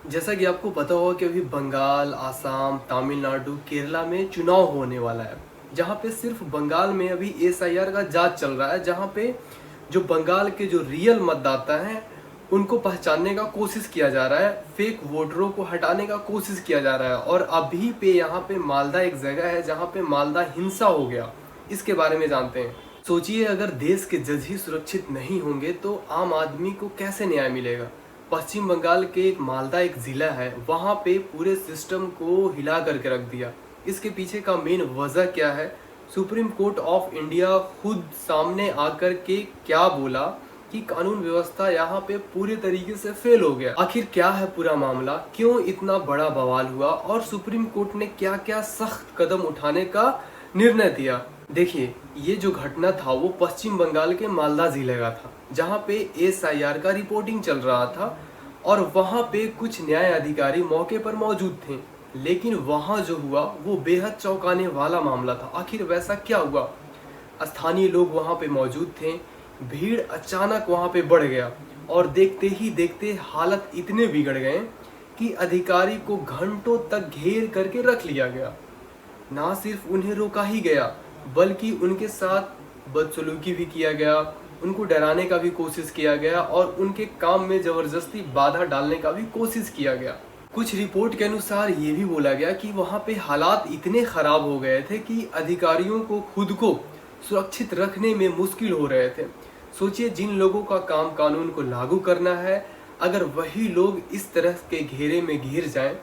जैसा कि आपको पता होगा कि अभी बंगाल, आसाम, तमिलनाडु, केरला में चुनाव होने वाला है, जहाँ पे सिर्फ बंगाल में अभी एसआईआर का जांच चल रहा है, जहाँ पे जो बंगाल के जो रियल मतदाता हैं उनको पहचानने का कोशिश किया जा रहा है, फेक वोटरों को हटाने का कोशिश किया जा रहा है। और अभी पे यहाँ पे मालदा एक जगह है जहाँ पे मालदा हिंसा हो गया, इसके बारे में जानते हैं। सोचिए, अगर देश के जज ही सुरक्षित नहीं होंगे तो आम आदमी को कैसे न्याय मिलेगा। पश्चिम बंगाल के एक मालदा एक ज़िला है, वहाँ पे पूरे सिस्टम को हिला करके रख दिया। इसके पीछे का मेन वजह क्या है? सुप्रीम कोर्ट ऑफ इंडिया खुद सामने आकर के क्या बोला कि कानून व्यवस्था यहाँ पे पूरे तरीके से फेल हो गया। आखिर क्या है पूरा मामला, क्यों इतना बड़ा बवाल हुआ और सुप्रीम कोर्ट ने क्या क्या सख्त कदम उठाने का निर्णय दिया? देखिए, ये जो घटना था वो पश्चिम बंगाल के मालदा जिले का था, जहाँ पे एसआईआर का रिपोर्टिंग चल रहा था और वहाँ पे कुछ न्याय अधिकारी मौके पर मौजूद थे। लेकिन वहाँ जो हुआ वो बेहद चौंकाने वाला मामला था। आखिर वैसा क्या हुआ? स्थानीय लोग वहाँ पे मौजूद थे, भीड़ अचानक वहाँ पे बढ़ गया और देखते ही देखते हालत इतने बिगड़ गए कि अधिकारी को घंटों तक घेर करके रख लिया गया। ना सिर्फ उन्हें रोका ही गया बल्कि उनके साथ बदसलूकी भी किया गया, उनको डराने का भी कोशिश किया गया और उनके काम में जबरदस्ती बाधा डालने का भी कोशिश किया गया। कुछ रिपोर्ट के अनुसार ये भी बोला गया कि वहाँ पे हालात इतने खराब हो गए थे कि अधिकारियों को खुद को सुरक्षित रखने में मुश्किल हो रहे थे। सोचिए, जिन लोगों का काम कानून को लागू करना है, अगर वही लोग इस तरह के घेरे में घिर जाएं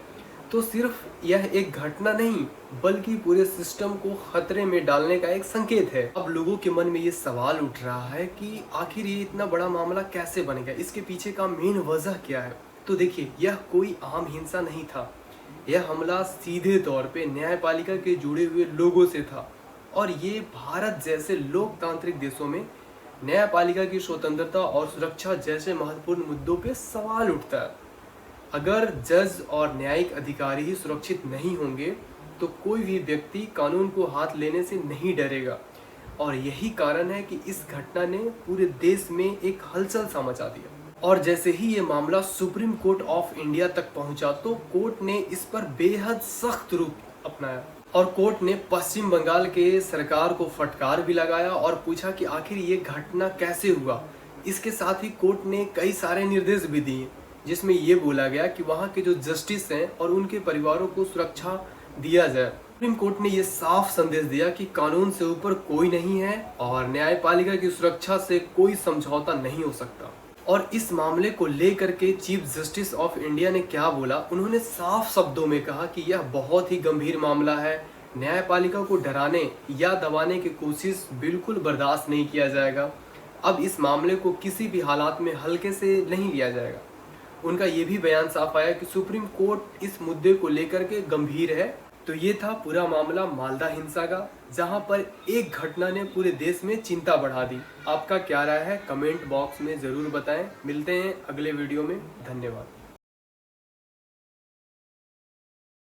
तो सिर्फ यह एक घटना नहीं बल्कि पूरे सिस्टम को खतरे में डालने का एक संकेत है। अब लोगों के मन में ये सवाल उठ रहा है कि आखिर ये इतना बड़ा मामला कैसे बन गया, इसके पीछे का मेन वजह क्या है। तो देखिए, यह कोई आम हिंसा नहीं था, यह हमला सीधे तौर पे न्यायपालिका के जुड़े हुए लोगों से था। और ये भारत जैसे लोकतांत्रिक देशों में न्यायपालिका की स्वतंत्रता और सुरक्षा जैसे महत्वपूर्ण मुद्दों पे सवाल उठता है। अगर जज और न्यायिक अधिकारी ही सुरक्षित नहीं होंगे तो कोई भी व्यक्ति कानून को हाथ लेने से नहीं डरेगा। और यही कारण है कि इस घटना ने पूरे देश में एक हलचल सा मचा दिया। और जैसे ही ये मामला सुप्रीम कोर्ट ऑफ इंडिया तक पहुंचा तो कोर्ट ने इस पर बेहद सख्त रूप अपनाया और कोर्ट ने पश्चिम बंगाल के सरकार को फटकार भी लगाया और पूछा कि आखिर ये घटना कैसे हुआ। इसके साथ ही कोर्ट ने कई सारे निर्देश भी दिए, जिसमें ये बोला गया कि वहाँ के जो जस्टिस हैं और उनके परिवारों को सुरक्षा दिया जाए। सुप्रीम कोर्ट ने ये साफ संदेश दिया कि कानून से ऊपर कोई नहीं है और न्यायपालिका की सुरक्षा से कोई समझौता नहीं हो सकता। और इस मामले को लेकर के चीफ जस्टिस ऑफ इंडिया ने क्या बोला, उन्होंने साफ शब्दों में कहा कि यह बहुत ही गंभीर मामला है, न्यायपालिका को डराने या दबाने की कोशिश बिल्कुल बर्दाश्त नहीं किया जाएगा। अब इस मामले को किसी भी हालात में हल्के से नहीं लिया जाएगा। उनका ये भी बयान साफ आया कि सुप्रीम कोर्ट इस मुद्दे को लेकर के गंभीर है। तो ये था पूरा मामला मालदा हिंसा का, जहां पर एक घटना ने पूरे देश में चिंता बढ़ा दी। आपका क्या राय है, कमेंट बॉक्स में ज़रूर बताएं। मिलते हैं अगले वीडियो में। धन्यवाद।